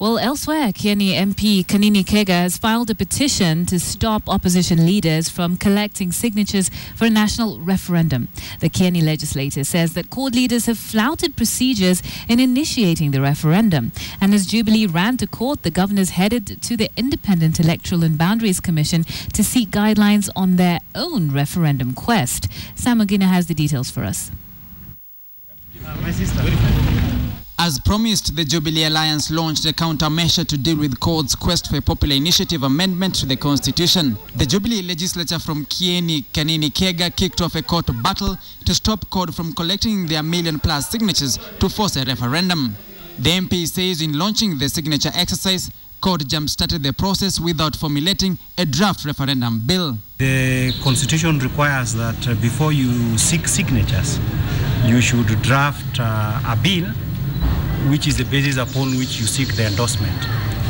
Well, elsewhere, Kieni MP Kanini Kega has filed a petition to stop opposition leaders from collecting signatures for a national referendum. The Kieni legislator says that court leaders have flouted procedures in initiating the referendum. And as Jubilee ran to court, the governors headed to the Independent Electoral and Boundaries Commission to seek guidelines on their own referendum quest. Samogina has the details for us. As promised, the Jubilee Alliance launched a countermeasure to deal with CORD's quest for a popular initiative amendment to the Constitution. The Jubilee legislature from Kieni Kanini Kega kicked off a court battle to stop CORD from collecting their million-plus signatures to force a referendum. The MP says in launching the signature exercise, CORD jump-started the process without formulating a draft referendum bill. The Constitution requires that before you seek signatures, you should draft a bill which is the basis upon which you seek the endorsement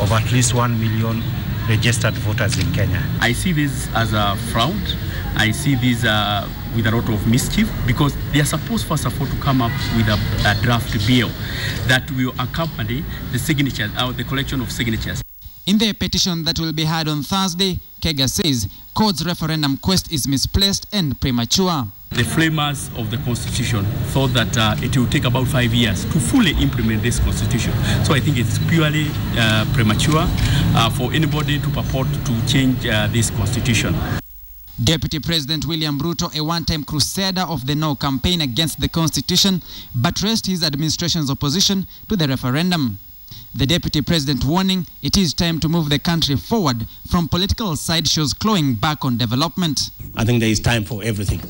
of at least 1 million registered voters in Kenya. I see this as a fraud. I see this with a lot of mischief, because they are supposed first of all to come up with a draft bill that will accompany the signatures, or the collection of signatures. In the petition that will be heard on Thursday, Kega says CORD's referendum quest is misplaced and premature. The framers of the Constitution thought that it will take about 5 years to fully implement this Constitution. So I think it's purely premature for anybody to purport to change this Constitution. Deputy President William Ruto, a one-time crusader of the No campaign against the Constitution, buttressed his administration's opposition to the referendum. The Deputy President warning it is time to move the country forward from political sideshows clawing back on development. I think there is time for everything.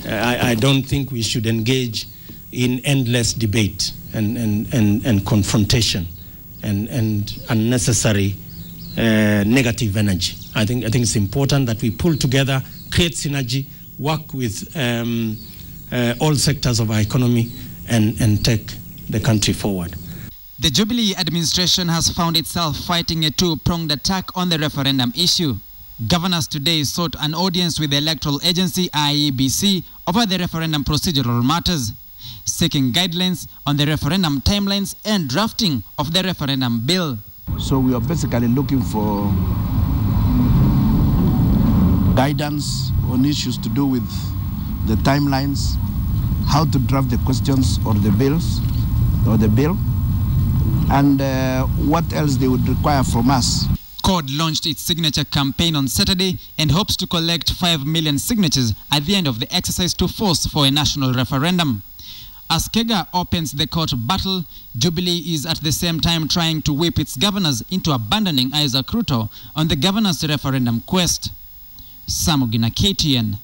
I don't think we should engage in endless debate and confrontation and unnecessary negative energy. I think it's important that we pull together, create synergy, work with all sectors of our economy and take the country forward. The Jubilee administration has found itself fighting a two-pronged attack on the referendum issue. Governors today sought an audience with the electoral agency IEBC over the referendum procedural matters, seeking guidelines on the referendum timelines and drafting of the referendum bill. So we are basically looking for guidance on issues to do with the timelines, how to draft the questions or the bills or the bill, and what else they would require from us. CORD launched its signature campaign on Saturday and hopes to collect 5 million signatures at the end of the exercise to force for a national referendum. As Kega opens the court battle, Jubilee is at the same time trying to whip its governors into abandoning Isaac Ruto on the governor's referendum quest. Samogina, KTN.